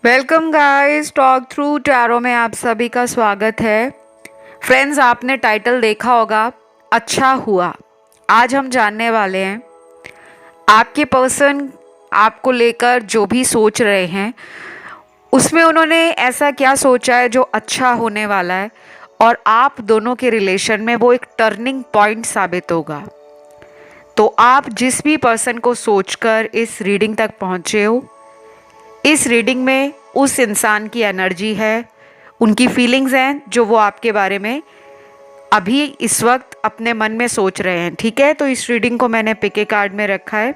Welcome guys, talk through tarot में आप सभी का स्वागत है। फ्रेंड्स, आपने टाइटल देखा होगा, अच्छा हुआ। आज हम जानने वाले हैं आपके पर्सन आपको लेकर जो भी सोच रहे हैं उसमें उन्होंने ऐसा क्या सोचा है जो अच्छा होने वाला है और आप दोनों के रिलेशन में वो एक टर्निंग पॉइंट साबित होगा। तो आप जिस भी पर्सन को सोचकर इस रीडिंग तक पहुंचे हो, इस रीडिंग में उस इंसान की एनर्जी है, उनकी फीलिंग्स हैं जो वो आपके बारे में अभी इस वक्त अपने मन में सोच रहे हैं। ठीक है, तो इस रीडिंग को मैंने पिके कार्ड में रखा है।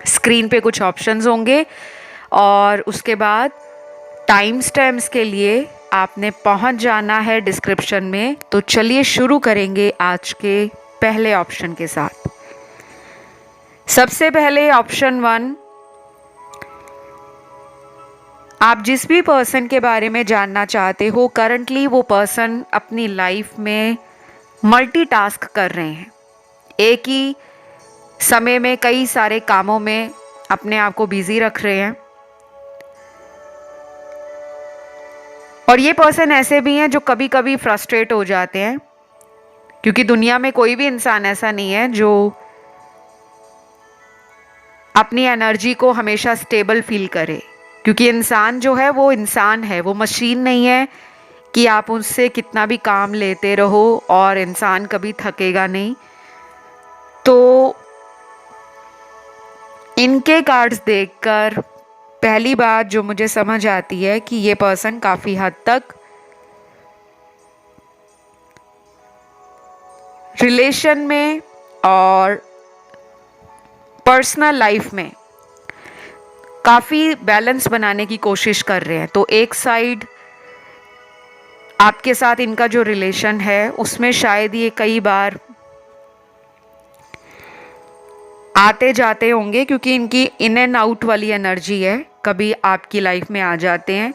स्क्रीन पे कुछ ऑप्शंस होंगे और उसके बाद टाइम स्टैम्प्स के लिए आपने पहुंच जाना है डिस्क्रिप्शन में। तो चलिए शुरू करेंगे आज के पहले ऑप्शन के साथ। सबसे पहले ऑप्शन 1, आप जिस भी पर्सन के बारे में जानना चाहते हो, करंटली वो पर्सन अपनी लाइफ में मल्टीटास्क कर रहे हैं। एक ही समय में कई सारे कामों में अपने आप को बिजी रख रहे हैं। और ये पर्सन ऐसे भी हैं जो कभी कभी फ्रस्ट्रेट हो जाते हैं, क्योंकि दुनिया में कोई भी इंसान ऐसा नहीं है जो अपनी एनर्जी को हमेशा स्टेबल फील करे। क्योंकि इंसान जो है वो इंसान है, वो मशीन नहीं है कि आप उससे कितना भी काम लेते रहो और इंसान कभी थकेगा नहीं। तो इनके कार्ड्स देखकर पहली बात जो मुझे समझ आती है कि ये पर्सन काफ़ी हद तक रिलेशन में और पर्सनल लाइफ में काफ़ी बैलेंस बनाने की कोशिश कर रहे हैं। तो एक साइड आपके साथ इनका जो रिलेशन है उसमें शायद ये कई बार आते जाते होंगे, क्योंकि इनकी इन एंड आउट वाली एनर्जी है। कभी आपकी लाइफ में आ जाते हैं,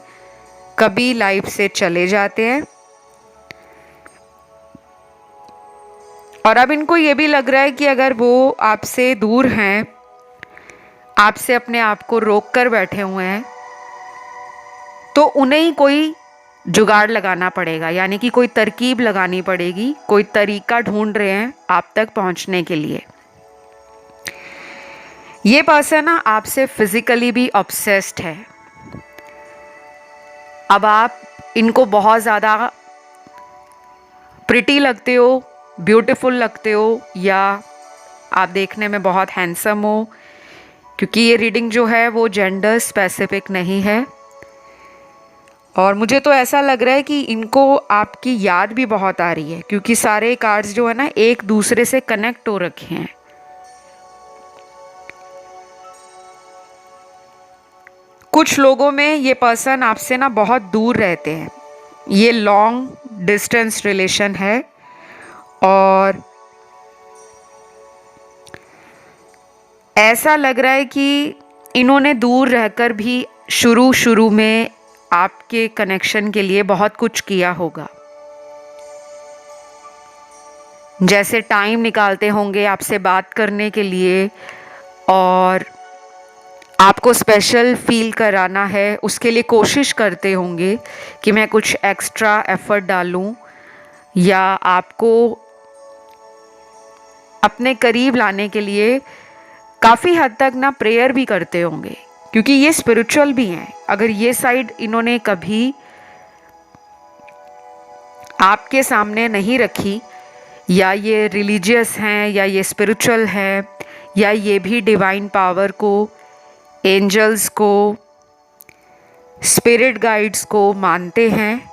कभी लाइफ से चले जाते हैं। और अब इनको ये भी लग रहा है कि अगर वो आपसे दूर हैं, आपसे अपने आप को रोक कर बैठे हुए हैं, तो उन्हें ही कोई जुगाड़ लगाना पड़ेगा, यानी कि कोई तरकीब लगानी पड़ेगी, कोई तरीका ढूंढ रहे हैं आप तक पहुंचने के लिए। ये पर्सन ना आपसे फिजिकली भी ऑब्सेस्ड है। अब आप इनको बहुत ज़्यादा प्रिटी लगते हो, ब्यूटीफुल लगते हो, या आप देखने में बहुत हैंडसम हो, क्योंकि ये रीडिंग जो है वो जेंडर स्पेसिफिक नहीं है। और मुझे तो ऐसा लग रहा है कि इनको आपकी याद भी बहुत आ रही है, क्योंकि सारे कार्ड्स जो है ना एक दूसरे से कनेक्ट हो रखे हैं। कुछ लोगों में ये पर्सन आपसे ना बहुत दूर रहते हैं। ये लॉन्ग डिस्टेंस रिलेशन है और ऐसा लग रहा है कि इन्होंने दूर रहकर भी शुरू में आपके कनेक्शन के लिए बहुत कुछ किया होगा। जैसे टाइम निकालते होंगे आपसे बात करने के लिए, और आपको स्पेशल फील कराना है उसके लिए कोशिश करते होंगे कि मैं कुछ एक्स्ट्रा एफर्ट डालूं, या आपको अपने करीब लाने के लिए काफ़ी हद तक ना प्रेयर भी करते होंगे, क्योंकि ये स्पिरिचुअल भी हैं। अगर ये साइड इन्होंने कभी आपके सामने नहीं रखी, या ये रिलीजियस हैं, या ये स्पिरिचुअल हैं, या ये भी डिवाइन पावर को, एंजल्स को, स्पिरिट गाइड्स को मानते हैं,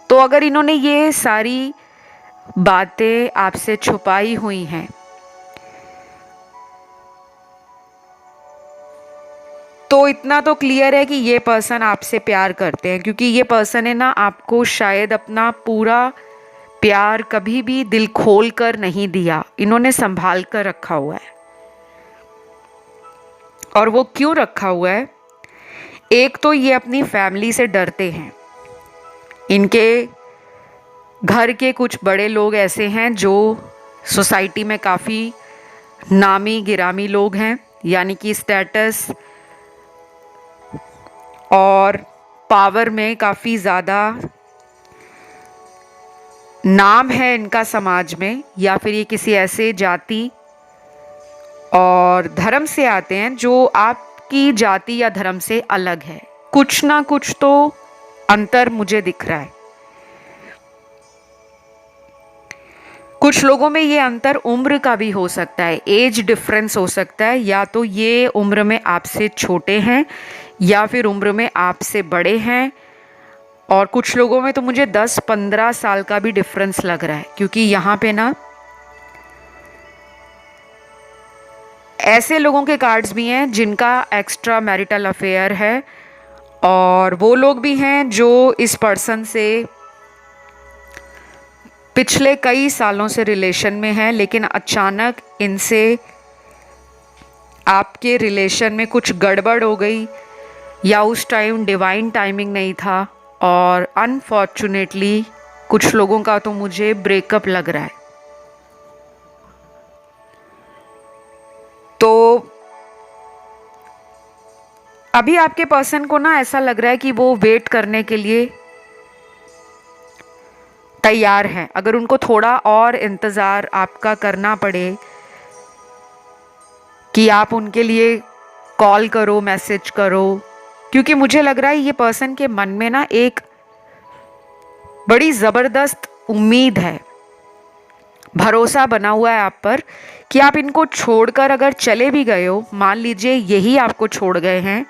तो अगर इन्होंने ये सारी बातें आपसे छुपाई हुई हैं, तो इतना तो क्लियर है कि ये पर्सन आपसे प्यार करते हैं। क्योंकि ये पर्सन है ना आपको शायद अपना पूरा प्यार कभी भी दिल खोल कर नहीं दिया, इन्होंने संभाल कर रखा हुआ है। और वो क्यों रखा हुआ है? एक तो ये अपनी फैमिली से डरते हैं। इनके घर के कुछ बड़े लोग ऐसे हैं जो सोसाइटी में काफ़ी नामी गिरामी लोग हैं, यानी कि स्टेटस और पावर में काफ़ी ज़्यादा नाम है इनका समाज में, या फिर ये किसी ऐसे जाति और धर्म से आते हैं जो आपकी जाति या धर्म से अलग है। कुछ ना कुछ तो अंतर मुझे दिख रहा है। कुछ लोगों में ये अंतर उम्र का भी हो सकता है, एज डिफरेंस हो सकता है, या तो ये उम्र में आपसे छोटे हैं या फिर उम्र में आपसे बड़े हैं। और कुछ लोगों में तो मुझे 10-15 साल का भी डिफरेंस लग रहा है, क्योंकि यहाँ पे ना ऐसे लोगों के कार्ड्स भी हैं जिनका एक्स्ट्रा मैरिटल अफेयर है, और वो लोग भी हैं जो इस पर्सन से पिछले कई सालों से रिलेशन में हैं, लेकिन अचानक इनसे आपके रिलेशन में कुछ गड़बड़ हो गई, या उस टाइम डिवाइन टाइमिंग नहीं था, और अनफॉर्चुनेटली कुछ लोगों का तो मुझे ब्रेकअप लग रहा है। तो अभी आपके पर्सन को ना ऐसा लग रहा है कि वो वेट करने के लिए तैयार हैं। अगर उनको थोड़ा और इंतज़ार आपका करना पड़े कि आप उनके लिए कॉल करो, मैसेज करो, क्योंकि मुझे लग रहा है ये पर्सन के मन में ना एक बड़ी ज़बरदस्त उम्मीद है, भरोसा बना हुआ है आप पर कि आप इनको छोड़कर अगर चले भी गए हो, मान लीजिए यही आपको छोड़ गए हैं,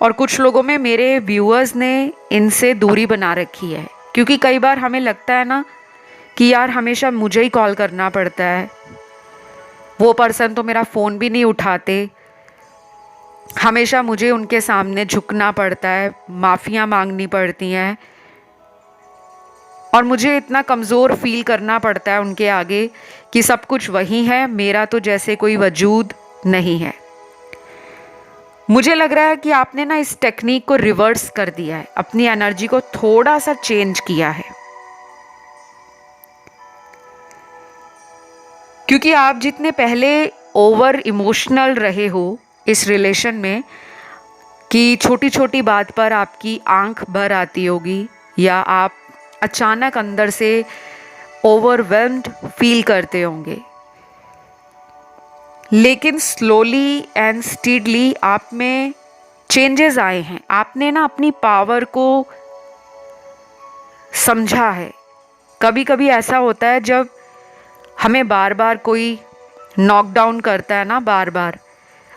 और कुछ लोगों में मेरे व्यूअर्स ने इनसे दूरी बना रखी है, क्योंकि कई बार हमें लगता है ना कि यार हमेशा मुझे ही कॉल करना पड़ता है, वो पर्सन तो मेरा फ़ोन भी नहीं उठाते, हमेशा मुझे उनके सामने झुकना पड़ता है, माफ़ियाँ मांगनी पड़ती हैं, और मुझे इतना कमज़ोर फील करना पड़ता है उनके आगे कि सब कुछ वही है, मेरा तो जैसे कोई वजूद नहीं है। मुझे लग रहा है कि आपने ना इस टेक्निक को रिवर्स कर दिया है, अपनी एनर्जी को थोड़ा सा चेंज किया है, क्योंकि आप जितने पहले ओवर इमोशनल रहे हो इस रिलेशन में कि छोटी छोटी बात पर आपकी आंख भर आती होगी, या आप अचानक अंदर से ओवरवेल्म्ड फील करते होंगे, लेकिन स्लोली एंड स्टीडली आप में चेंजेस आए हैं। आपने ना अपनी पावर को समझा है। कभी कभी ऐसा होता है जब हमें बार बार कोई नॉकडाउन करता है ना, बार बार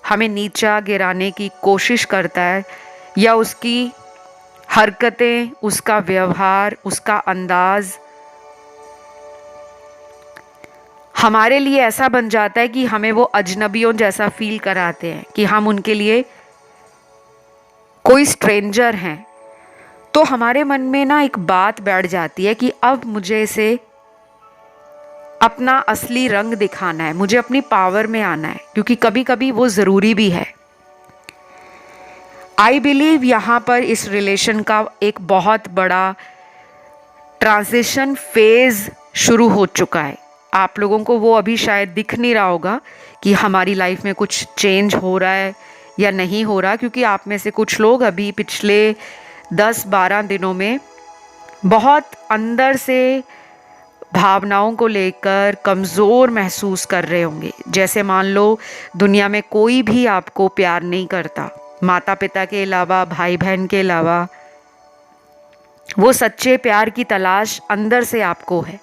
हमें नीचा गिराने की कोशिश करता है, या उसकी हरकतें, उसका व्यवहार, उसका अंदाज हमारे लिए ऐसा बन जाता है कि हमें वो अजनबियों जैसा फील कराते हैं, कि हम उनके लिए कोई स्ट्रेंजर हैं। तो हमारे मन में ना एक बात बैठ जाती है कि अब मुझे इसे अपना असली रंग दिखाना है, मुझे अपनी पावर में आना है, क्योंकि कभी कभी वो ज़रूरी भी है। आई बिलीव यहाँ पर इस रिलेशन का एक बहुत बड़ा ट्रांजिशन फेज़ शुरू हो चुका है। आप लोगों को वो अभी शायद दिख नहीं रहा होगा कि हमारी लाइफ में कुछ चेंज हो रहा है या नहीं हो रहा, क्योंकि आप में से कुछ लोग अभी पिछले 10-12 दिनों में बहुत अंदर से भावनाओं को लेकर कमज़ोर महसूस कर रहे होंगे। जैसे मान लो दुनिया में कोई भी आपको प्यार नहीं करता, माता पिता के अलावा, भाई बहन के अलावा, वो सच्चे प्यार की तलाश अंदर से आपको है।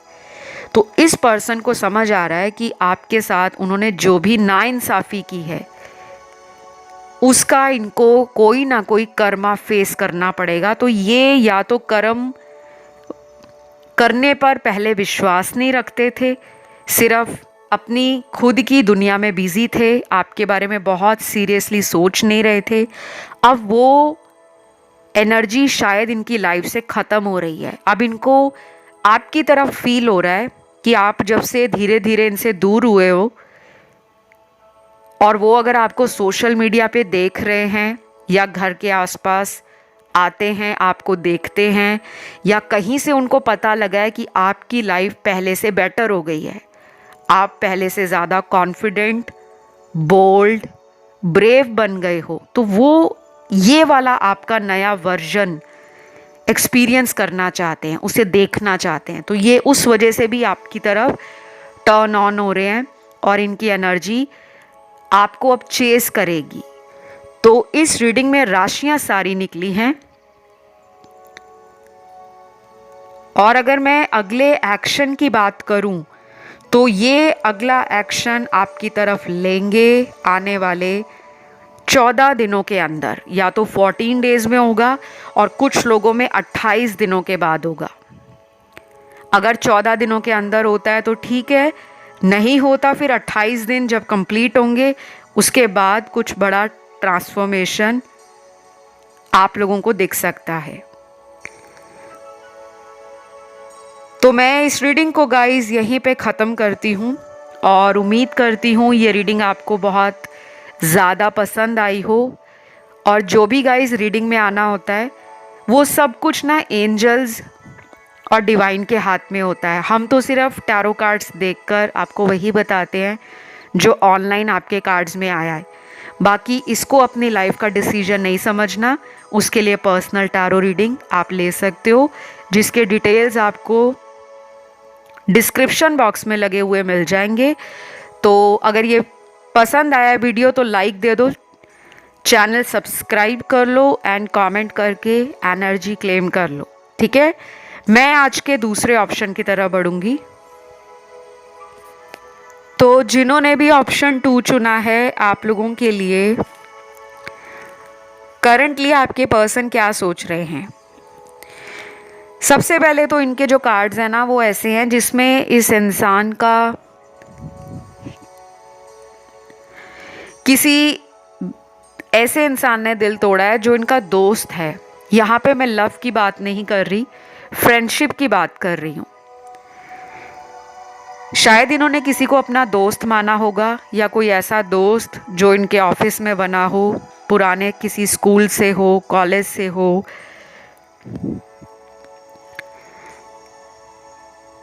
तो इस पर्सन को समझ आ रहा है कि आपके साथ उन्होंने जो भी नाइंसाफ़ी की है उसका इनको कोई ना कोई कर्मा फेस करना पड़ेगा। तो ये या तो कर्म करने पर पहले विश्वास नहीं रखते थे, सिर्फ अपनी खुद की दुनिया में बिजी थे, आपके बारे में बहुत सीरियसली सोच नहीं रहे थे। अब वो एनर्जी शायद इनकी लाइफ से ख़त्म हो रही है। अब इनको आपकी तरफ फील हो रहा है कि आप जब से धीरे धीरे इनसे दूर हुए हो, और वो अगर आपको सोशल मीडिया पे देख रहे हैं या घर के आसपास आते हैं, आपको देखते हैं, या कहीं से उनको पता लगा है कि आपकी लाइफ पहले से बेटर हो गई है, आप पहले से ज़्यादा कॉन्फिडेंट, बोल्ड, ब्रेव बन गए हो, तो वो ये वाला आपका नया वर्जन एक्सपीरियंस करना चाहते हैं, उसे देखना चाहते हैं, तो ये उस वजह से भी आपकी तरफ टर्न ऑन हो रहे हैं और इनकी एनर्जी आपको अब चेस करेगी। तो इस रीडिंग में राशियां सारी निकली हैं। और अगर मैं अगले एक्शन की बात करूं तो ये अगला एक्शन आपकी तरफ लेंगे आने वाले 14 दिनों के अंदर, या तो 14 डेज में होगा और कुछ लोगों में 28 दिनों के बाद होगा। अगर 14 दिनों के अंदर होता है तो ठीक है, नहीं होता फिर 28 दिन जब कंप्लीट होंगे उसके बाद कुछ बड़ा ट्रांसफॉर्मेशन आप लोगों को दिख सकता है। तो मैं इस रीडिंग को गाइस यहीं पे ख़त्म करती हूँ और उम्मीद करती हूँ ये रीडिंग आपको बहुत ज़्यादा पसंद आई हो। और जो भी गाइस रीडिंग में आना होता है वो सब कुछ ना एंजल्स और डिवाइन के हाथ में होता है। हम तो सिर्फ टैरो कार्ड्स देखकर आपको वही बताते हैं जो ऑनलाइन आपके कार्ड्स में आया है। बाकी इसको अपनी लाइफ का डिसीजन नहीं समझना, उसके लिए पर्सनल टैरो रीडिंग आप ले सकते हो, जिसके डिटेल्स आपको डिस्क्रिप्शन बॉक्स में लगे हुए मिल जाएंगे। तो अगर ये पसंद आया वीडियो तो लाइक दे दो, चैनल सब्सक्राइब कर लो एंड कमेंट करके एनर्जी क्लेम कर लो, ठीक है। मैं आज के दूसरे ऑप्शन की तरफ बढ़ूंगी। तो जिन्होंने भी ऑप्शन 2 चुना है, आप लोगों के लिए करंटली आपके पर्सन क्या सोच रहे हैं। सबसे पहले तो इनके जो कार्ड्स हैं ना वो ऐसे हैं जिसमें इस इंसान का किसी ऐसे इंसान ने दिल तोड़ा है जो इनका दोस्त है। यहाँ पे मैं लव की बात नहीं कर रही, फ्रेंडशिप की बात कर रही हूँ। शायद इन्होंने किसी को अपना दोस्त माना होगा, या कोई ऐसा दोस्त जो इनके ऑफिस में बना हो, पुराने किसी स्कूल से हो, कॉलेज से हो,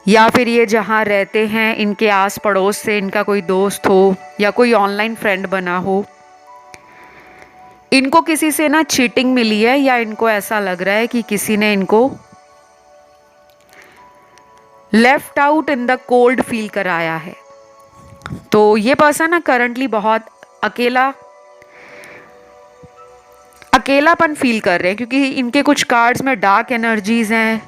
या फिर ये जहाँ रहते हैं इनके आस पड़ोस से इनका कोई दोस्त हो, या कोई ऑनलाइन फ्रेंड बना हो। इनको किसी से ना चीटिंग मिली है, या इनको ऐसा लग रहा है कि किसी ने इनको left out in the cold feel कराया है। तो ये पर्सन ना करंटली बहुत अकेलापन फील कर रहे हैं, क्योंकि इनके कुछ कार्ड्स में डार्क एनर्जीज हैं,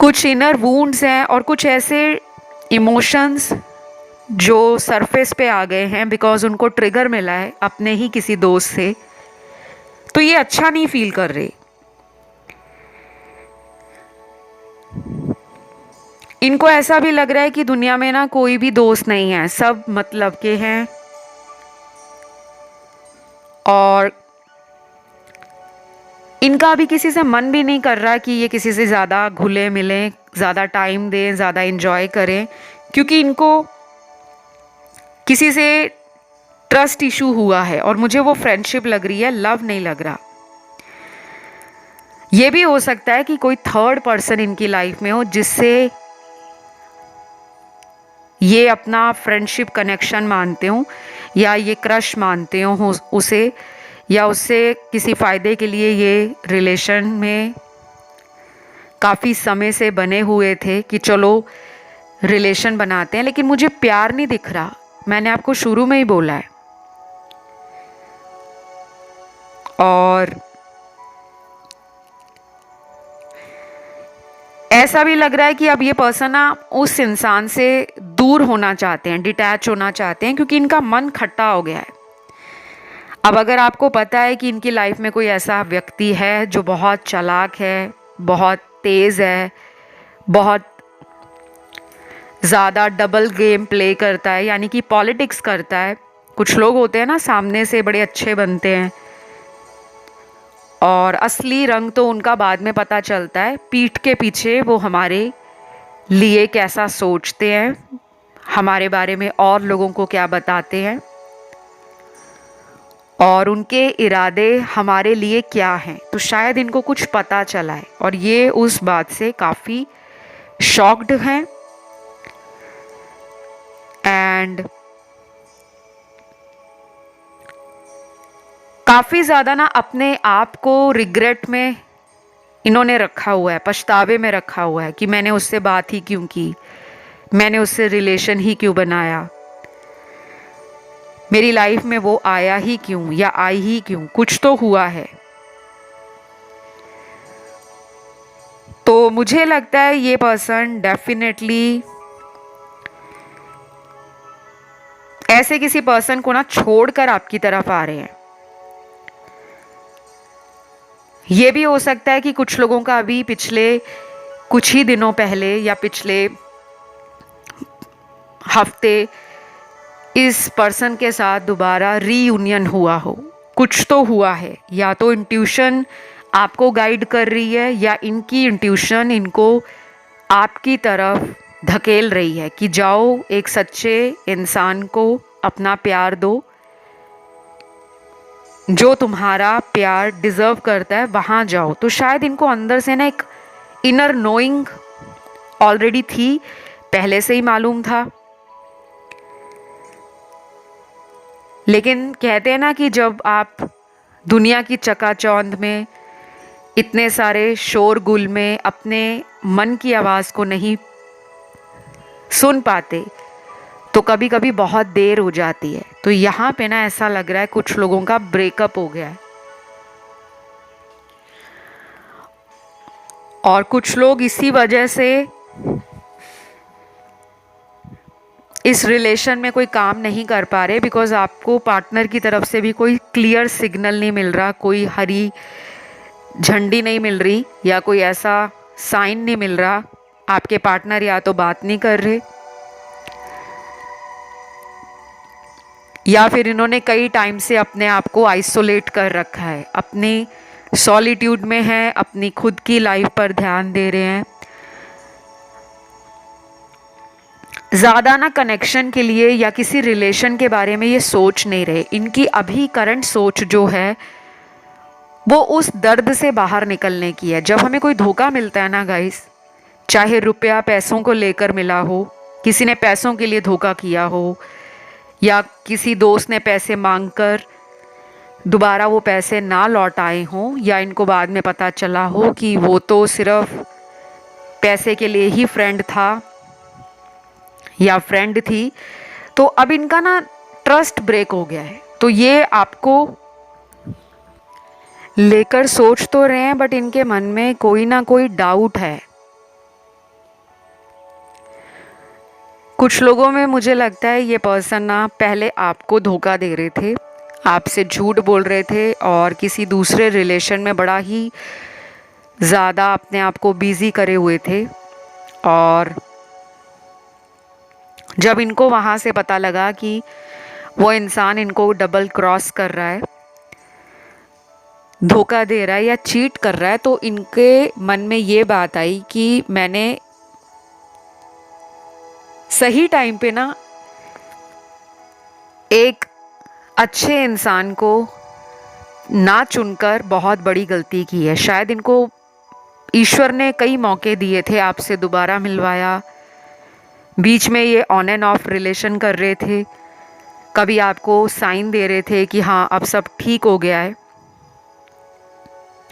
कुछ इनर वुंड्स हैं और कुछ ऐसे इमोशंस जो सरफेस पे आ गए हैं बिकॉज उनको ट्रिगर मिला है अपने ही किसी दोस्त से। तो ये अच्छा नहीं फील कर रहे। इनको ऐसा भी लग रहा है कि दुनिया में ना कोई भी दोस्त नहीं है, सब मतलब के हैं। और इनका अभी किसी से मन भी नहीं कर रहा कि ये किसी से ज़्यादा घुले मिलें, ज़्यादा टाइम दें, ज़्यादा एंजॉय करें, क्योंकि इनको किसी से ट्रस्ट इशू हुआ है और मुझे वो फ्रेंडशिप लग रही है, लव नहीं लग रहा। ये भी हो सकता है कि कोई थर्ड पर्सन इनकी लाइफ में हो जिससे ये अपना फ्रेंडशिप कनेक्शन मानते हो, या ये क्रश मानते हो उसे, या उससे किसी फ़ायदे के लिए ये रिलेशन में काफ़ी समय से बने हुए थे कि चलो रिलेशन बनाते हैं। लेकिन मुझे प्यार नहीं दिख रहा, मैंने आपको शुरू में ही बोला है। और ऐसा भी लग रहा है कि अब ये पर्सन ना उस इंसान से दूर होना चाहते हैं, डिटैच होना चाहते हैं, क्योंकि इनका मन खट्टा हो गया है। अब अगर आपको पता है कि इनकी लाइफ में कोई ऐसा व्यक्ति है जो बहुत चालाक है, बहुत तेज़ है, बहुत ज़्यादा डबल गेम प्ले करता है, यानी कि पॉलिटिक्स करता है। कुछ लोग होते हैं ना सामने से बड़े अच्छे बनते हैं और असली रंग तो उनका बाद में पता चलता है, पीठ के पीछे वो हमारे लिए कैसा सोचते हैं, हमारे बारे में और लोगों को क्या बताते हैं और उनके इरादे हमारे लिए क्या हैं। तो शायद इनको कुछ पता चला है और ये उस बात से काफ़ी शॉक्ड हैं। एंड काफ़ी ज़्यादा ना अपने आप को रिग्रेट में इन्होंने रखा हुआ है, पछतावे में रखा हुआ है कि मैंने उससे बात ही क्यों की, मैंने उससे रिलेशन ही क्यों बनाया, मेरी लाइफ में वो आया ही क्यों या आई ही क्यों, कुछ तो हुआ है। तो मुझे लगता है ये पर्सन डेफिनेटली ऐसे किसी पर्सन को ना छोड़कर आपकी तरफ आ रहे हैं। ये भी हो सकता है कि कुछ लोगों का अभी पिछले कुछ ही दिनों पहले या पिछले हफ्ते इस पर्सन के साथ दोबारा रीयूनियन हुआ हो, कुछ तो हुआ है। या तो इंट्यूशन आपको गाइड कर रही है या इनकी इंट्यूशन इनको आपकी तरफ धकेल रही है कि जाओ एक सच्चे इंसान को अपना प्यार दो, जो तुम्हारा प्यार डिजर्व करता है वहाँ जाओ। तो शायद इनको अंदर से ना एक इनर नोइंग ऑलरेडी थी, पहले से ही मालूम था। लेकिन कहते हैं ना कि जब आप दुनिया की चकाचौंध में, इतने सारे शोरगुल में अपने मन की आवाज़ को नहीं सुन पाते, तो कभी कभी बहुत देर हो जाती है। तो यहाँ पे ना ऐसा लग रहा है कुछ लोगों का ब्रेकअप हो गया है और कुछ लोग इसी वजह से इस रिलेशन में कोई काम नहीं कर पा रहे, बिकॉज आपको पार्टनर की तरफ से भी कोई क्लियर सिग्नल नहीं मिल रहा, कोई हरी झंडी नहीं मिल रही या कोई ऐसा साइन नहीं मिल रहा। आपके पार्टनर या तो बात नहीं कर रहे या फिर इन्होंने कई टाइम से अपने आप को आइसोलेट कर रखा है, अपनी सॉलिट्यूड में है, अपनी खुद की लाइफ पर ध्यान दे रहे हैं। ज़्यादा ना कनेक्शन के लिए या किसी रिलेशन के बारे में ये सोच नहीं रहे। इनकी अभी करंट सोच जो है वो उस दर्द से बाहर निकलने की है। जब हमें कोई धोखा मिलता है ना गाइस, चाहे रुपया पैसों को लेकर मिला हो, किसी ने पैसों के लिए धोखा किया हो या किसी दोस्त ने पैसे मांगकर दोबारा वो पैसे ना लौट आए हों, या इनको बाद में पता चला हो कि वो तो सिर्फ पैसे के लिए ही फ्रेंड था या फ्रेंड थी, तो अब इनका ना ट्रस्ट ब्रेक हो गया है। तो ये आपको लेकर सोच तो रहे हैं, बट इनके मन में कोई ना कोई डाउट है। कुछ लोगों में मुझे लगता है ये पर्सन ना पहले आपको धोखा दे रहे थे, आपसे झूठ बोल रहे थे और किसी दूसरे रिलेशन में बड़ा ही ज़्यादा अपने आप को बिजी करे हुए थे। और जब इनको वहाँ से पता लगा कि वो इंसान इनको डबल क्रॉस कर रहा है, धोखा दे रहा है या चीट कर रहा है, तो इनके मन में ये बात आई कि मैंने सही टाइम पे ना एक अच्छे इंसान को ना चुनकर बहुत बड़ी गलती की है। शायद इनको ईश्वर ने कई मौके दिए थे, आपसे दोबारा मिलवाया, बीच में ये ऑन एंड ऑफ रिलेशन कर रहे थे, कभी आपको साइन दे रहे थे कि हाँ अब सब ठीक हो गया है,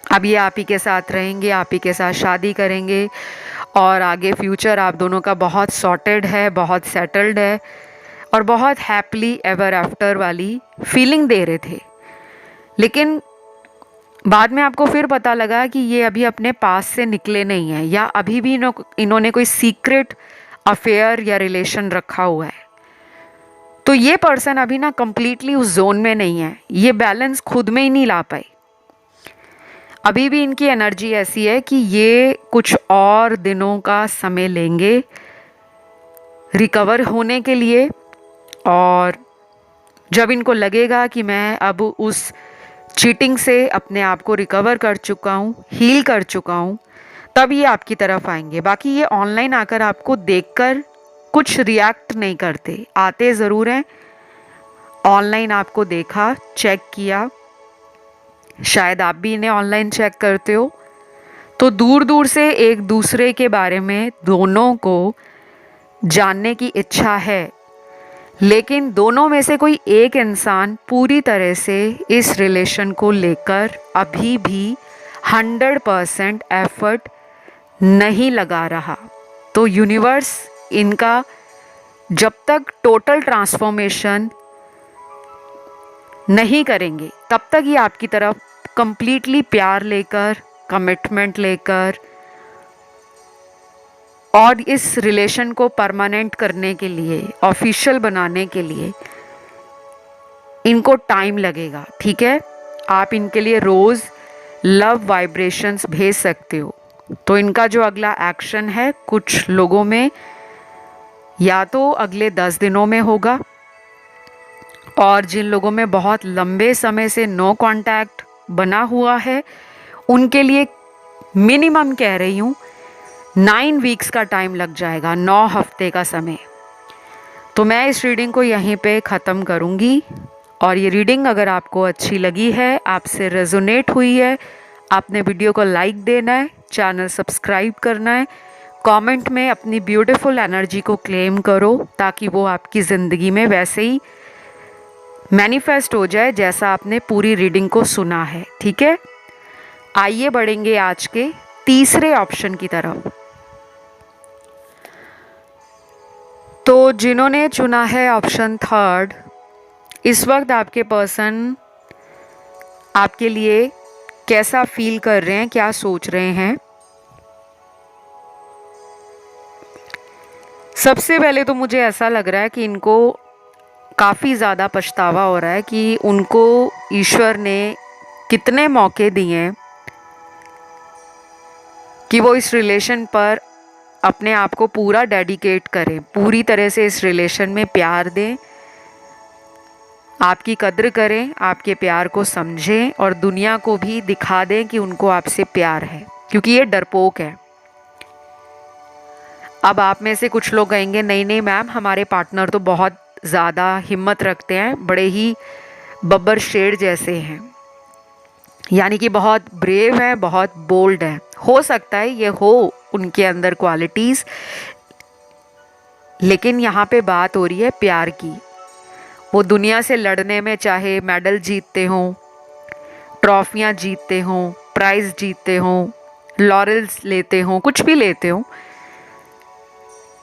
अब ये आप ही के साथ रहेंगे, आप ही के साथ शादी करेंगे और आगे फ्यूचर आप दोनों का बहुत सॉर्टेड है, बहुत सेटल्ड है और बहुत हैप्पली एवर आफ्टर वाली फीलिंग दे रहे थे। लेकिन बाद में आपको फिर पता लगा कि ये अभी अपने पास से निकले नहीं हैं या अभी भी इन्होंने कोई सीक्रेट अफेयर या रिलेशन रखा हुआ है। तो ये पर्सन अभी ना कंप्लीटली उस जोन में नहीं है, ये बैलेंस खुद में ही नहीं ला पाए। अभी भी इनकी एनर्जी ऐसी है कि ये कुछ और दिनों का समय लेंगे रिकवर होने के लिए, और जब इनको लगेगा कि मैं अब उस चीटिंग से अपने आप को रिकवर कर चुका हूँ, हील कर चुका हूँ, तब ये आपकी तरफ आएंगे। बाकी ये ऑनलाइन आकर आपको देखकर कुछ रिएक्ट नहीं करते, आते ज़रूर हैं। ऑनलाइन आपको देखा, चेक किया, शायद आप भी इन्हें ऑनलाइन चेक करते हो, तो दूर दूर से एक दूसरे के बारे में दोनों को जानने की इच्छा है। लेकिन दोनों में से कोई एक इंसान पूरी तरह से इस रिलेशन को लेकर अभी भी 100% एफर्ट नहीं लगा रहा। तो यूनिवर्स इनका जब तक टोटल ट्रांसफॉर्मेशन नहीं करेंगे तब तक ये आपकी तरफ कंप्लीटली प्यार लेकर, कमिटमेंट लेकर और इस रिलेशन को परमानेंट करने के लिए, ऑफिशियल बनाने के लिए इनको टाइम लगेगा। ठीक है, आप इनके लिए रोज़ लव वाइब्रेशंस भेज सकते हो। तो इनका जो अगला एक्शन है कुछ लोगों में या तो अगले 10 दिनों में होगा, और जिन लोगों में बहुत लंबे समय से नो कांटेक्ट बना हुआ है उनके लिए मिनिमम कह रही हूँ 9 वीक्स का टाइम लग जाएगा, 9 हफ्ते का समय। तो मैं इस रीडिंग को यहीं पे ख़त्म करूँगी। और ये रीडिंग अगर आपको अच्छी लगी है, आपसे रेजोनेट हुई है, आपने वीडियो को लाइक देना है, चैनल सब्सक्राइब करना है, कमेंट में अपनी ब्यूटीफुल एनर्जी को क्लेम करो ताकि वो आपकी ज़िंदगी में वैसे ही मैनिफेस्ट हो जाए जैसा आपने पूरी रीडिंग को सुना है। ठीक है, आइए बढ़ेंगे आज के तीसरे ऑप्शन की तरफ। तो जिन्होंने चुना है ऑप्शन थर्ड, इस वक्त आपके पर्सन आपके लिए कैसा फील कर रहे हैं, क्या सोच रहे हैं। सबसे पहले तो मुझे ऐसा लग रहा है कि इनको काफ़ी ज़्यादा पछतावा हो रहा है कि उनको ईश्वर ने कितने मौके दिए हैं कि वो इस रिलेशन पर अपने आप को पूरा डेडिकेट करें, पूरी तरह से इस रिलेशन में प्यार दें, आपकी कद्र करें, आपके प्यार को समझें और दुनिया को भी दिखा दें कि उनको आपसे प्यार है, क्योंकि ये डरपोक है। अब आप में से कुछ लोग कहेंगे नहीं नहीं मैम, हमारे पार्टनर तो बहुत ज़्यादा हिम्मत रखते हैं, बड़े ही बब्बर शेर जैसे हैं, यानी कि बहुत ब्रेव है, बहुत बोल्ड है। हो सकता है ये हो उनके अंदर क्वालिटीज़, लेकिन यहाँ पे बात हो रही है प्यार की। वो दुनिया से लड़ने में चाहे मेडल जीतते हों, ट्रॉफियाँ जीतते हों, प्राइज़ जीतते हों, लॉरेल्स लेते हों, कुछ भी लेते हों,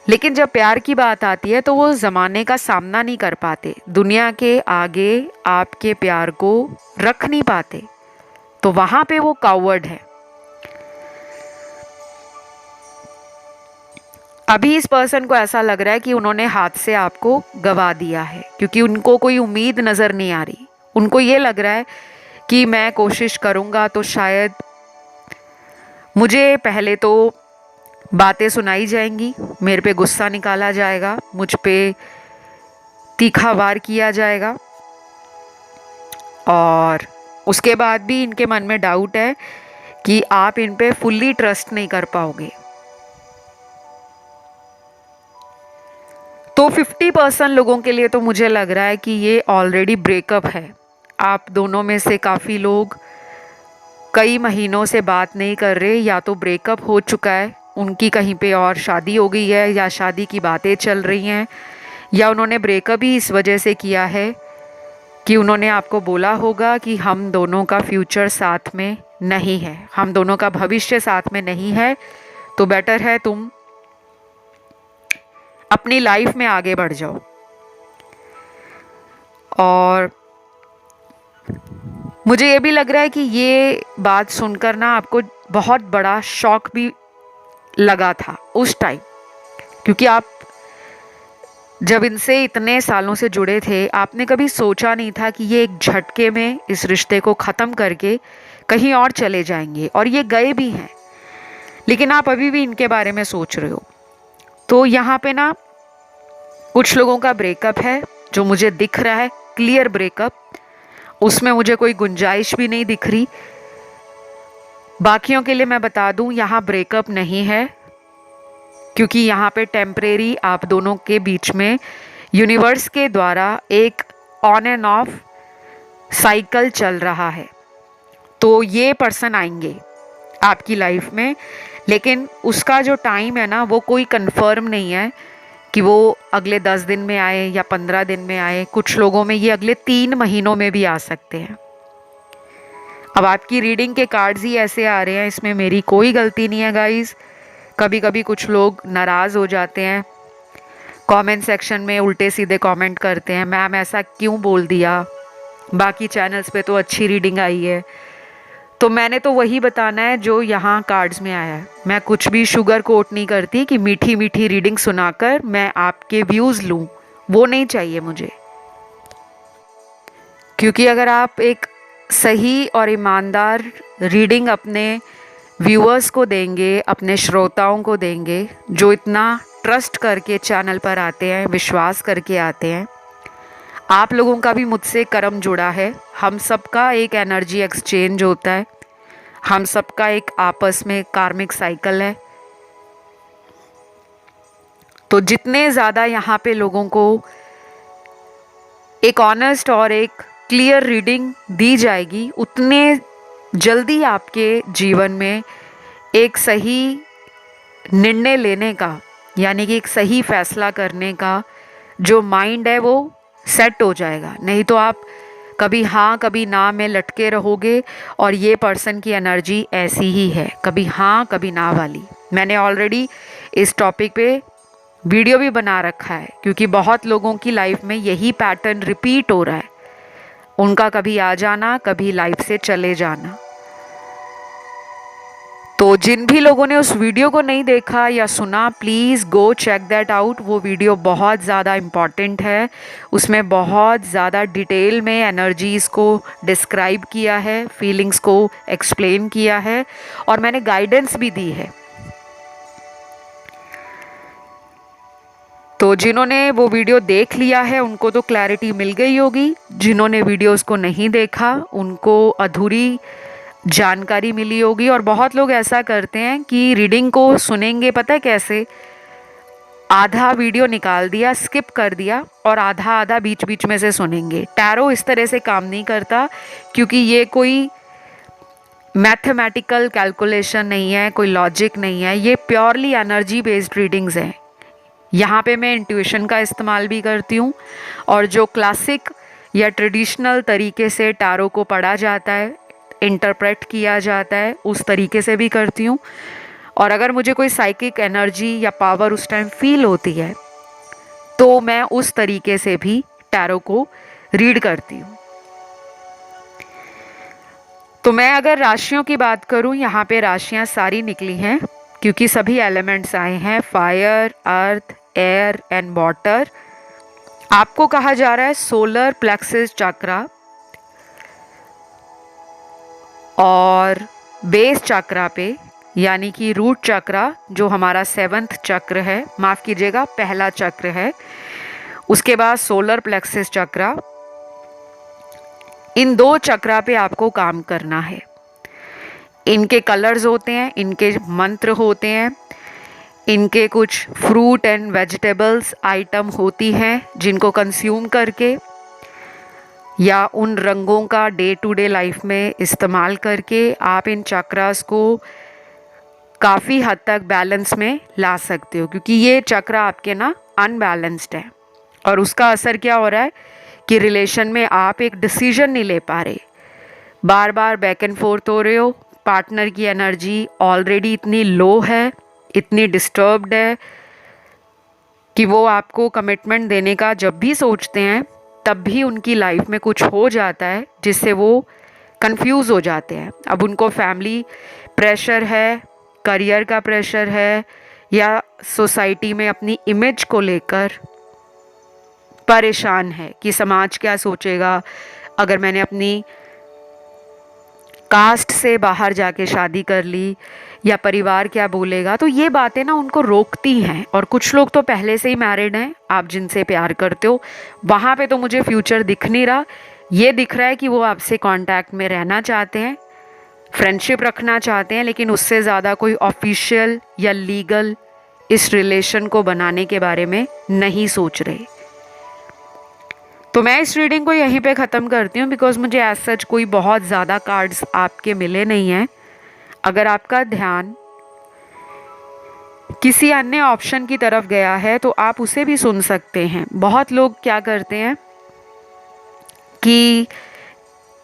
लेकिन जब प्यार की बात आती है तो वो ज़माने का सामना नहीं कर पाते, दुनिया के आगे आपके प्यार को रख नहीं पाते, तो वहाँ पे वो कावर्ड है। अभी इस पर्सन को ऐसा लग रहा है कि उन्होंने हाथ से आपको गवा दिया है, क्योंकि उनको कोई उम्मीद नज़र नहीं आ रही। उनको ये लग रहा है कि मैं कोशिश करूँगा तो शायद मुझे पहले तो बातें सुनाई जाएंगी, मेरे पे गुस्सा निकाला जाएगा, मुझ पे तीखा वार किया जाएगा, और उसके बाद भी इनके मन में डाउट है कि आप इन पे फुल्ली ट्रस्ट नहीं कर पाओगे। तो 50% लोगों के लिए तो मुझे लग रहा है कि ये ऑलरेडी ब्रेकअप है। आप दोनों में से काफ़ी लोग कई महीनों से बात नहीं कर रहे, या तो ब्रेकअप हो चुका है, उनकी कहीं पे और शादी हो गई है, या शादी की बातें चल रही हैं, या उन्होंने ब्रेकअप ही इस वजह से किया है कि उन्होंने आपको बोला होगा कि हम दोनों का फ्यूचर साथ में नहीं है, हम दोनों का भविष्य साथ में नहीं है, तो बेटर है तुम अपनी लाइफ में आगे बढ़ जाओ। और मुझे ये भी लग रहा है कि ये बात सुनकर ना आपको बहुत बड़ा शॉक भी लगा था उस टाइम, क्योंकि आप जब इनसे इतने सालों से जुड़े थे, आपने कभी सोचा नहीं था कि ये एक झटके में इस रिश्ते को ख़त्म करके कहीं और चले जाएंगे, और ये गए भी हैं, लेकिन आप अभी भी इनके बारे में सोच रहे हो। तो यहाँ पे ना कुछ लोगों का ब्रेकअप है जो मुझे दिख रहा है, क्लियर ब्रेकअप, उसमें मुझे कोई गुंजाइश भी नहीं दिख रही। बाकियों के लिए मैं बता दूं, यहाँ ब्रेकअप नहीं है, क्योंकि यहाँ पे टेम्परेरी आप दोनों के बीच में यूनिवर्स के द्वारा एक ऑन एंड ऑफ साइकिल चल रहा है। तो ये पर्सन आएंगे आपकी लाइफ में, लेकिन उसका जो टाइम है ना वो कोई कंफर्म नहीं है कि वो अगले 10 दिन में आए या 15 दिन में आए, कुछ लोगों में ये अगले 3 महीनों में भी आ सकते हैं। अब आपकी रीडिंग के कार्ड्स ही ऐसे आ रहे हैं, इसमें मेरी कोई गलती नहीं है गाइस। कभी कभी कुछ लोग नाराज़ हो जाते हैं, कमेंट सेक्शन में उल्टे सीधे कमेंट करते हैं, मैम ऐसा क्यों बोल दिया, बाकी चैनल्स पे तो अच्छी रीडिंग आई है। तो मैंने तो वही बताना है जो यहाँ कार्ड्स में आया है। मैं कुछ भी शुगर कोट नहीं करती कि मीठी मीठी रीडिंग सुनाकर मैं आपके व्यूज़ लूँ, वो नहीं चाहिए मुझे। क्योंकि अगर आप एक सही और ईमानदार रीडिंग अपने व्यूअर्स को देंगे, अपने श्रोताओं को देंगे, जो इतना ट्रस्ट करके चैनल पर आते हैं, विश्वास करके आते हैं, आप लोगों का भी मुझसे कर्म जुड़ा है, हम सबका एक एनर्जी एक्सचेंज होता है, हम सबका एक आपस में कार्मिक साइकिल है। तो जितने ज़्यादा यहाँ पे लोगों को एक ऑनेस्ट और एक क्लियर रीडिंग दी जाएगी, उतने जल्दी आपके जीवन में एक सही निर्णय लेने का, यानी कि एक सही फैसला करने का जो माइंड है वो सेट हो जाएगा। नहीं तो आप कभी हाँ कभी ना में लटके रहोगे, और ये पर्सन की एनर्जी ऐसी ही है, कभी हाँ कभी ना वाली। मैंने ऑलरेडी इस टॉपिक पे वीडियो भी बना रखा है, क्योंकि बहुत लोगों की लाइफ में यही पैटर्न रिपीट हो रहा है, उनका कभी आ जाना, कभी लाइफ से चले जाना। तो जिन भी लोगों ने उस वीडियो को नहीं देखा या सुना, please go check that out. वो वीडियो बहुत ज़्यादा इम्पॉर्टेंट है, उसमें बहुत ज़्यादा डिटेल में एनर्जीज़ को डिस्क्राइब किया है, फीलिंग्स को एक्सप्लेन किया है, और मैंने गाइडेंस भी दी है। तो जिन्होंने वो वीडियो देख लिया है उनको तो क्लैरिटी मिल गई होगी, जिन्होंने वीडियोस को नहीं देखा उनको अधूरी जानकारी मिली होगी। और बहुत लोग ऐसा करते हैं कि रीडिंग को सुनेंगे, पता है कैसे, आधा वीडियो निकाल दिया, स्किप कर दिया, और आधा आधा बीच बीच में से सुनेंगे। टैरो इस तरह से काम नहीं करता, क्योंकि ये कोई मैथमेटिकल कैलकुलेशन नहीं है, कोई लॉजिक नहीं है, ये प्योरली एनर्जी बेस्ड रीडिंग्स हैं। यहाँ पे मैं इंट्यूशन का इस्तेमाल भी करती हूँ, और जो क्लासिक या ट्रेडिशनल तरीके से टैरो को पढ़ा जाता है, इंटरप्रेट किया जाता है, उस तरीके से भी करती हूँ। और अगर मुझे कोई साइकिक एनर्जी या पावर उस टाइम फील होती है तो मैं उस तरीके से भी टैरो को रीड करती हूँ। तो मैं अगर राशियों की बात करूँ, यहाँ पे राशियाँ सारी निकली हैं, क्योंकि सभी एलिमेंट्स आए हैं, fire, earth, air and water. आपको कहा जा रहा है सोलर प्लेक्सस चक्रा और बेस चक्रा पे, यानी कि रूट चक्रा जो हमारा 7th चक्र है, माफ़ कीजिएगा पहला चक्र है, उसके बाद सोलर प्लेक्सस चक्रा, इन 2 चक्रा पे आपको काम करना है। इनके कलर्स होते हैं, इनके मंत्र होते हैं, इनके कुछ फ्रूट एंड वेजिटेबल्स आइटम होती हैं जिनको कंज्यूम करके या उन रंगों का डे टू डे लाइफ में इस्तेमाल करके आप इन चक्रास को काफ़ी हद तक बैलेंस में ला सकते हो। क्योंकि ये चक्र आपके ना अनबैलेंस्ड है, और उसका असर क्या हो रहा है कि रिलेशन में आप एक डिसीजन नहीं ले पा रहे, बार बार बैक एंड फोर्थ हो रहे हो, पार्टनर की एनर्जी ऑलरेडी इतनी लो है, इतनी डिस्टर्ब्ड है कि वो आपको कमिटमेंट देने का जब भी सोचते हैं तब भी उनकी लाइफ में कुछ हो जाता है जिससे वो कंफ्यूज हो जाते हैं। अब उनको फैमिली प्रेशर है, करियर का प्रेशर है, या सोसाइटी में अपनी इमेज को लेकर परेशान है कि समाज क्या सोचेगा अगर मैंने अपनी कास्ट से बाहर जाके शादी कर ली, या परिवार क्या बोलेगा। तो ये बातें ना उनको रोकती हैं। और कुछ लोग तो पहले से ही मैरिड हैं, आप जिनसे प्यार करते हो, वहाँ पे तो मुझे फ्यूचर दिख नहीं रहा। ये दिख रहा है कि वो आपसे कांटेक्ट में रहना चाहते हैं, फ्रेंडशिप रखना चाहते हैं, लेकिन उससे ज़्यादा कोई ऑफिशियल या लीगल इस रिलेशन को बनाने के बारे में नहीं सोच रहे। तो मैं इस रीडिंग को यहीं पे ख़त्म करती हूँ, बिकॉज मुझे एज सच कोई बहुत ज़्यादा कार्ड्स आपके मिले नहीं हैं। अगर आपका ध्यान किसी अन्य ऑप्शन की तरफ गया है तो आप उसे भी सुन सकते हैं। बहुत लोग क्या करते हैं कि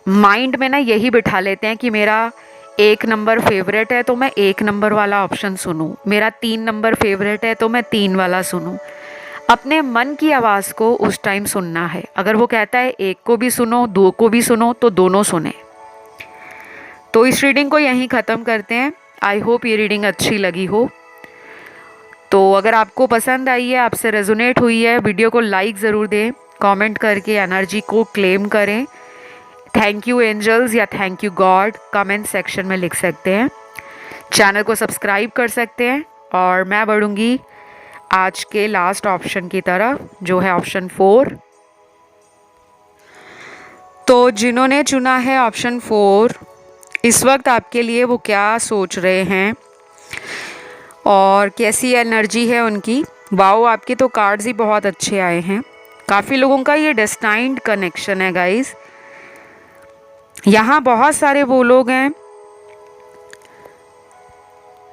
माइंड में ना यही बिठा लेते हैं कि मेरा 1 नंबर फेवरेट है तो मैं 1 नंबर वाला ऑप्शन सुनूं, मेरा 3 नंबर फेवरेट है तो मैं 3 वाला सुनूं। अपने मन की आवाज़ को उस टाइम सुनना है। अगर वो कहता है 1 को भी सुनो, 2 को भी सुनो, तो दोनों सुने। तो इस रीडिंग को यहीं ख़त्म करते हैं। आई होप ये रीडिंग अच्छी लगी हो। तो अगर आपको पसंद आई है, आपसे रेजोनेट हुई है, वीडियो को लाइक ज़रूर दें, कमेंट करके एनर्जी को क्लेम करें। थैंक यू एंजल्स या thank you God comment section में लिख सकते हैं। चैनल को सब्सक्राइब कर सकते हैं। और मैं बढ़ूँगी आज के लास्ट ऑप्शन की तरफ, जो है ऑप्शन 4। तो जिन्होंने चुना है ऑप्शन 4, इस वक्त आपके लिए वो क्या सोच रहे हैं और कैसी एनर्जी है उनकी। वाओ, आपके तो कार्ड्स ही बहुत अच्छे आए हैं। काफ़ी लोगों का ये डेस्टाइन्ड कनेक्शन है गाइस। यहाँ बहुत सारे वो लोग हैं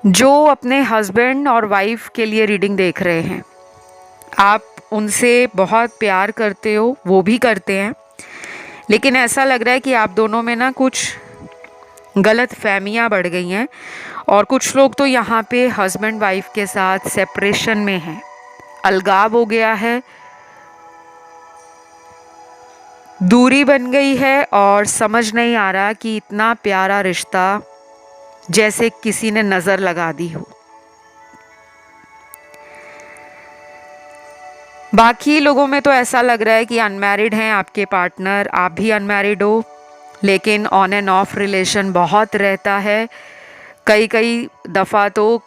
जो अपने हस्बैंड और वाइफ के लिए रीडिंग देख रहे हैं। आप उनसे बहुत प्यार करते हो, वो भी करते हैं, लेकिन ऐसा लग रहा है कि आप दोनों में ना कुछ गलत फहमियाँ बढ़ गई हैं। और कुछ लोग तो यहाँ पे हस्बैंड वाइफ के साथ सेपरेशन में हैं, अलगाव हो गया है, दूरी बन गई है और समझ नहीं आ रहा कि इतना प्यारा रिश्ता जैसे किसी ने नज़र लगा दी हो। बाकी लोगों में तो ऐसा लग रहा है कि अनमैरिड हैं आपके पार्टनर, आप भी अनमैरिड हो, लेकिन ऑन एंड ऑफ रिलेशन बहुत रहता है। कई कई दफ़ा तो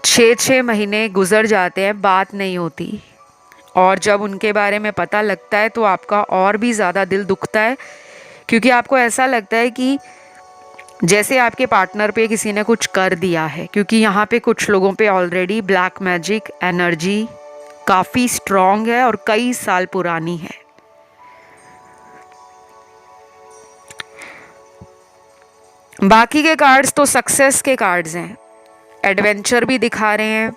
6-6 महीने गुजर जाते हैं, बात नहीं होती। और जब उनके बारे में पता लगता है तो आपका और भी ज़्यादा दिल दुखता है, क्योंकि आपको ऐसा लगता है कि जैसे आपके पार्टनर पे किसी ने कुछ कर दिया है। क्योंकि यहाँ पे कुछ लोगों पे ऑलरेडी ब्लैक मैजिक एनर्जी काफ़ी स्ट्रॉन्ग है और कई साल पुरानी है। बाकी के कार्ड्स तो सक्सेस के कार्ड्स हैं, एडवेंचर भी दिखा रहे हैं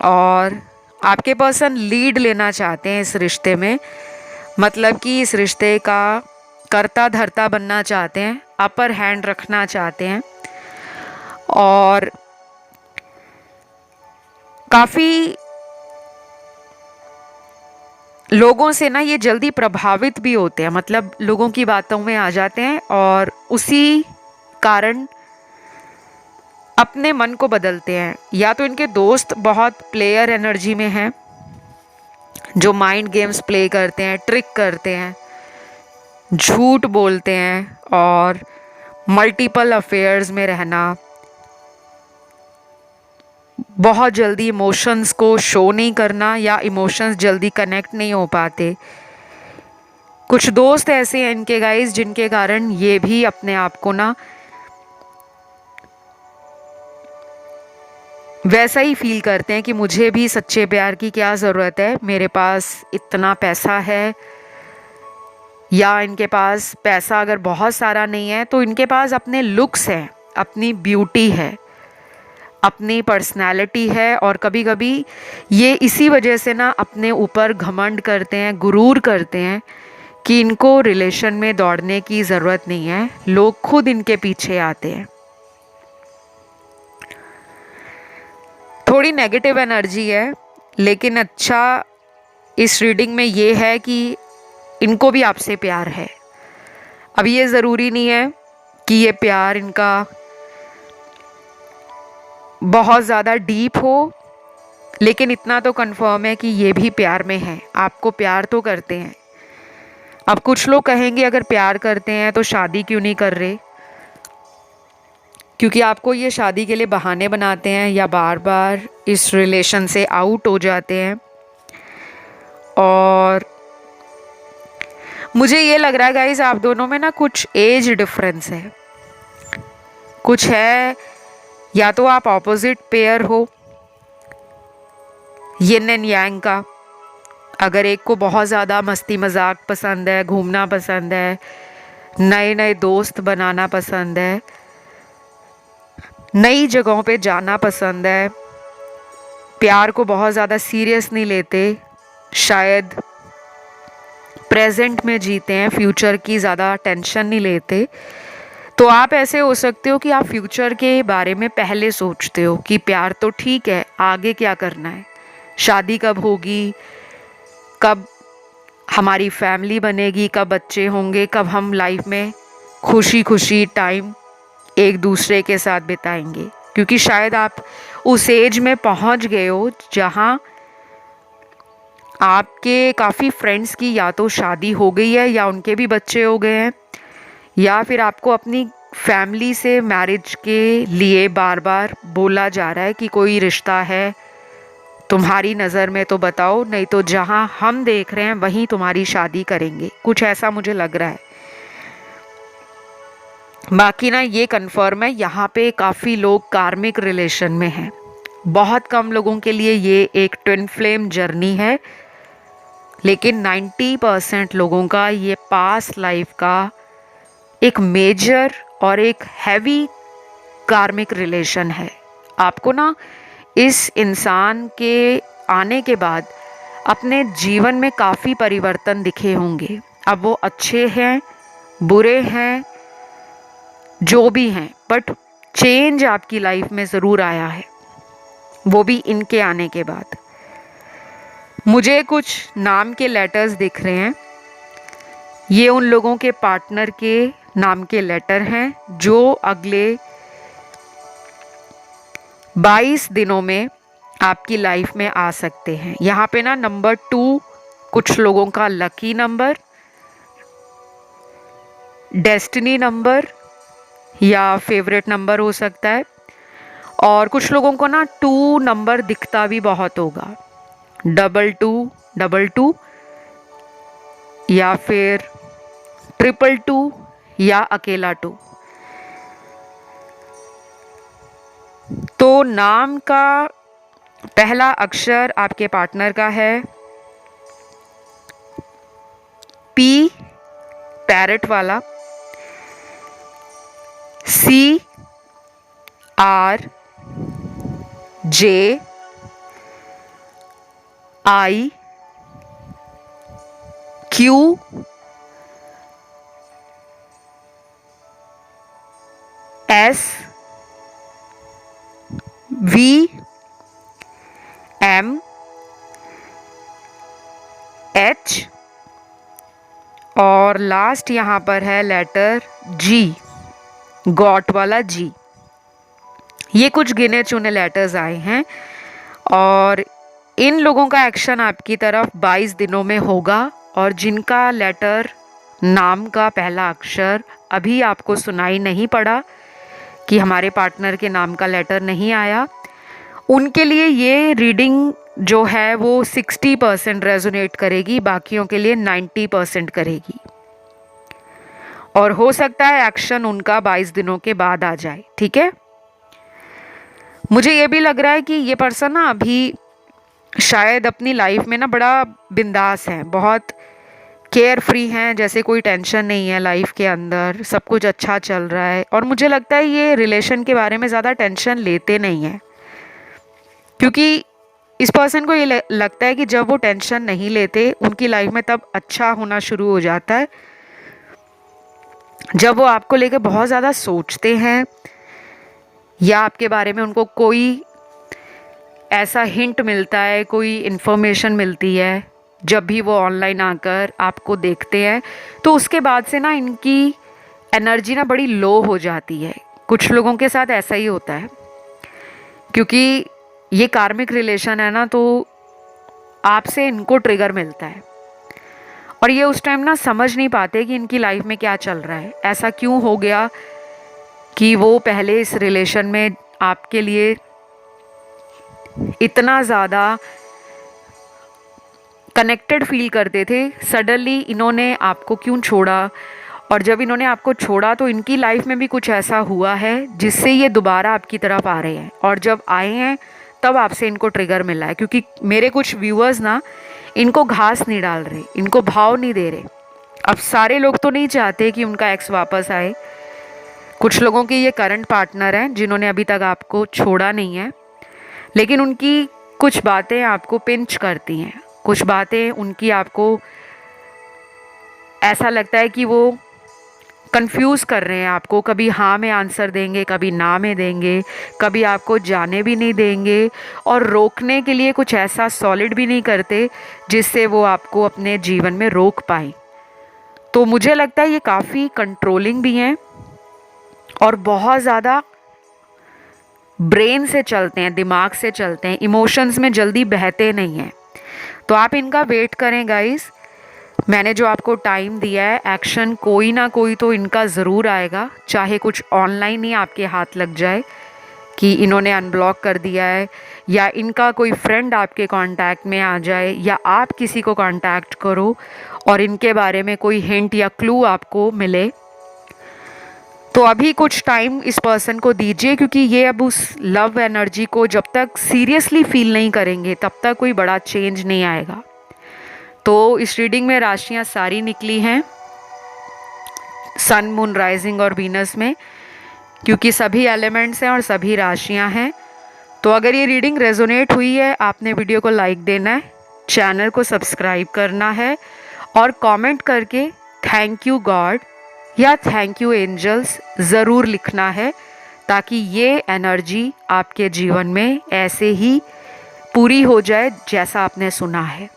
और आपके पर्सन लीड लेना चाहते हैं इस रिश्ते में। मतलब कि इस रिश्ते का कर्ता धर्ता बनना चाहते हैं, अपर हैंड रखना चाहते हैं। और काफ़ी लोगों से ना ये जल्दी प्रभावित भी होते हैं, मतलब लोगों की बातों में आ जाते हैं और उसी कारण अपने मन को बदलते हैं। या तो इनके दोस्त बहुत प्लेयर एनर्जी में हैं, जो माइंड गेम्स प्ले करते हैं, ट्रिक करते हैं, झूठ बोलते हैं और मल्टीपल अफेयर्स में रहना, बहुत जल्दी इमोशंस को शो नहीं करना या इमोशंस जल्दी कनेक्ट नहीं हो पाते। कुछ दोस्त ऐसे हैं इनके गाइस जिनके कारण ये भी अपने आप को ना वैसा ही फील करते हैं कि मुझे भी सच्चे प्यार की क्या ज़रूरत है, मेरे पास इतना पैसा है। या इनके पास पैसा अगर बहुत सारा नहीं है तो इनके पास अपने लुक्स हैं, अपनी ब्यूटी है, अपनी पर्सनैलिटी है। और कभी कभी ये इसी वजह से ना अपने ऊपर घमंड करते हैं, गुरूर करते हैं कि इनको रिलेशन में दौड़ने की ज़रूरत नहीं है, लोग खुद इनके पीछे आते हैं। थोड़ी नेगेटिव एनर्जी है, लेकिन अच्छा इस रीडिंग में ये है कि इनको भी आपसे प्यार है। अब ये ज़रूरी नहीं है कि ये प्यार इनका बहुत ज़्यादा डीप हो, लेकिन इतना तो कंफर्म है कि ये भी प्यार में है, आपको प्यार तो करते हैं। अब कुछ लोग कहेंगे अगर प्यार करते हैं तो शादी क्यों नहीं कर रहे, क्योंकि आपको ये शादी के लिए बहाने बनाते हैं या बार बार इस रिलेशन से आउट हो जाते हैं। और मुझे ये लग रहा है गाइस आप दोनों में ना कुछ एज डिफरेंस है, कुछ है। या तो आप ऑपोजिट पेयर हो, यिन एंड यांग का। अगर एक को बहुत ज़्यादा मस्ती मजाक पसंद है, घूमना पसंद है, नए नए दोस्त बनाना पसंद है, नई जगहों पे जाना पसंद है, प्यार को बहुत ज़्यादा सीरियस नहीं लेते, शायद प्रेजेंट में जीते हैं, फ्यूचर की ज़्यादा टेंशन नहीं लेते। तो आप ऐसे हो सकते हो कि आप फ्यूचर के बारे में पहले सोचते हो कि प्यार तो ठीक है, आगे क्या करना है, शादी कब होगी, कब हमारी फैमिली बनेगी, कब बच्चे होंगे, कब हम लाइफ में खुशी खुशी टाइम एक दूसरे के साथ बिताएंगे। क्योंकि शायद आप उस एज में पहुंच गए हो जहां आपके काफ़ी फ्रेंड्स की या तो शादी हो गई है या उनके भी बच्चे हो गए हैं, या फिर आपको अपनी फैमिली से मैरिज के लिए बार बार बोला जा रहा है कि कोई रिश्ता है तुम्हारी नज़र में तो बताओ, नहीं तो जहां हम देख रहे हैं वहीं तुम्हारी शादी करेंगे। कुछ ऐसा मुझे लग रहा है। बाकी ना ये कन्फर्म है, यहाँ पे काफ़ी लोग कार्मिक रिलेशन में हैं। बहुत कम लोगों के लिए ये एक ट्विन फ्लेम जर्नी है, लेकिन 90% लोगों का ये पास्ट लाइफ का एक मेजर और एक हैवी कार्मिक रिलेशन है। आपको ना इस इंसान के आने के बाद अपने जीवन में काफ़ी परिवर्तन दिखे होंगे। अब वो अच्छे हैं, बुरे हैं, जो भी हैं, बट चेंज आपकी लाइफ में ज़रूर आया है, वो भी इनके आने के बाद। मुझे कुछ नाम के लेटर्स दिख रहे हैं, ये उन लोगों के पार्टनर के नाम के लेटर हैं जो अगले 22 दिनों में आपकी लाइफ में आ सकते हैं। यहाँ पे ना नंबर 2 कुछ लोगों का लकी नंबर, डेस्टिनी नंबर या फेवरेट नंबर हो सकता है। और कुछ लोगों को ना 2 नंबर दिखता भी बहुत होगा, 2222 या फिर 222 या अकेला 2। तो नाम का पहला अक्षर आपके पार्टनर का है पी, पैरेट वाला, C, R, J, I, Q, S, V, M, H और लास्ट यहाँ पर है लेटर G, गॉट वाला G। ये कुछ गिने चुने लेटर्स आए हैं और इन लोगों का एक्शन आपकी तरफ 22 दिनों में होगा। और जिनका लेटर नाम का पहला अक्षर अभी आपको सुनाई नहीं पड़ा कि हमारे पार्टनर के नाम का लेटर नहीं आया, उनके लिए ये रीडिंग जो है वो 60% रेजोनेट करेगी, बाकियों के लिए 90% करेगी। और हो सकता है एक्शन उनका 22 दिनों के बाद आ जाए। ठीक है, मुझे ये भी लग रहा है कि ये पर्सन ना अभी शायद अपनी लाइफ में ना बड़ा बिंदास है, बहुत केयर फ्री हैं, जैसे कोई टेंशन नहीं है लाइफ के अंदर, सब कुछ अच्छा चल रहा है। और मुझे लगता है ये रिलेशन के बारे में ज़्यादा टेंशन लेते नहीं हैं, क्योंकि इस पर्सन को ये लगता है कि जब वो टेंशन नहीं लेते उनकी लाइफ में तब अच्छा होना शुरू हो जाता है। जब वो आपको लेकर बहुत ज़्यादा सोचते हैं या आपके बारे में उनको कोई ऐसा हिंट मिलता है, कोई इन्फॉर्मेशन मिलती है, जब भी वो ऑनलाइन आकर आपको देखते हैं, तो उसके बाद से ना इनकी एनर्जी ना बड़ी लो हो जाती है। कुछ लोगों के साथ ऐसा ही होता है, क्योंकि ये कार्मिक रिलेशन है ना, तो आपसे इनको ट्रिगर मिलता है और ये उस टाइम ना समझ नहीं पाते कि इनकी लाइफ में क्या चल रहा है, ऐसा क्यों हो गया कि वो पहले इस रिलेशन में आपके लिए इतना ज़्यादा कनेक्टेड फील करते थे, सडनली इन्होंने आपको क्यों छोड़ा। और जब इन्होंने आपको छोड़ा तो इनकी लाइफ में भी कुछ ऐसा हुआ है जिससे ये दोबारा आपकी तरफ आ रहे हैं, और जब आए हैं तब आपसे इनको ट्रिगर मिला है। क्योंकि मेरे कुछ व्यूअर्स ना इनको घास नहीं डाल रहे, इनको भाव नहीं दे रहे। अब सारे लोग तो नहीं चाहते कि उनका एक्स वापस आए, कुछ लोगों के ये करंट पार्टनर हैं जिन्होंने अभी तक आपको छोड़ा नहीं है, लेकिन उनकी कुछ बातें आपको पिंच करती हैं, कुछ बातें उनकी आपको ऐसा लगता है कि वो कंफ्यूज कर रहे हैं आपको, कभी हाँ में आंसर देंगे, कभी ना में देंगे, कभी आपको जाने भी नहीं देंगे और रोकने के लिए कुछ ऐसा सॉलिड भी नहीं करते जिससे वो आपको अपने जीवन में रोक पाए। तो मुझे लगता है ये काफ़ी कंट्रोलिंग भी हैं और बहुत ज़्यादा ब्रेन से चलते हैं, दिमाग से चलते हैं, इमोशंस में जल्दी बहते नहीं हैं। तो आप इनका वेट करें गाइस। मैंने जो आपको टाइम दिया है, एक्शन कोई ना कोई तो इनका ज़रूर आएगा, चाहे कुछ ऑनलाइन ही आपके हाथ लग जाए कि इन्होंने अनब्लॉक कर दिया है, या इनका कोई फ्रेंड आपके कांटेक्ट में आ जाए, या आप किसी को कांटेक्ट करो और इनके बारे में कोई हिंट या क्लू आपको मिले। तो अभी कुछ टाइम इस पर्सन को दीजिए, क्योंकि ये अब उस लव एनर्जी को जब तक सीरियसली फील नहीं करेंगे तब तक कोई बड़ा चेंज नहीं आएगा। तो इस रीडिंग में राशियां सारी निकली हैं सन, मून, राइजिंग और वीनस में, क्योंकि सभी एलिमेंट्स हैं और सभी राशियां हैं। तो अगर ये रीडिंग रेजोनेट हुई है, आपने वीडियो को लाइक देना है, चैनल को सब्सक्राइब करना है और कमेंट करके थैंक यू गॉड या थैंक यू एंजल्स ज़रूर लिखना है, ताकि ये एनर्जी आपके जीवन में ऐसे ही पूरी हो जाए जैसा आपने सुना है।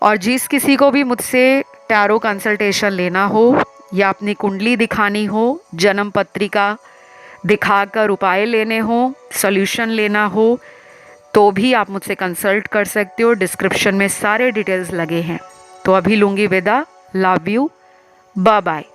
और जिस किसी को भी मुझसे टैरो कंसल्टेशन लेना हो या अपनी कुंडली दिखानी हो, जन्म पत्रिका दिखाकर उपाय लेने हो, सॉल्यूशन लेना हो, तो भी आप मुझसे कंसल्ट कर सकते हो। डिस्क्रिप्शन में सारे डिटेल्स लगे हैं। तो अभी लूँगी विदा। Love you, bye bye.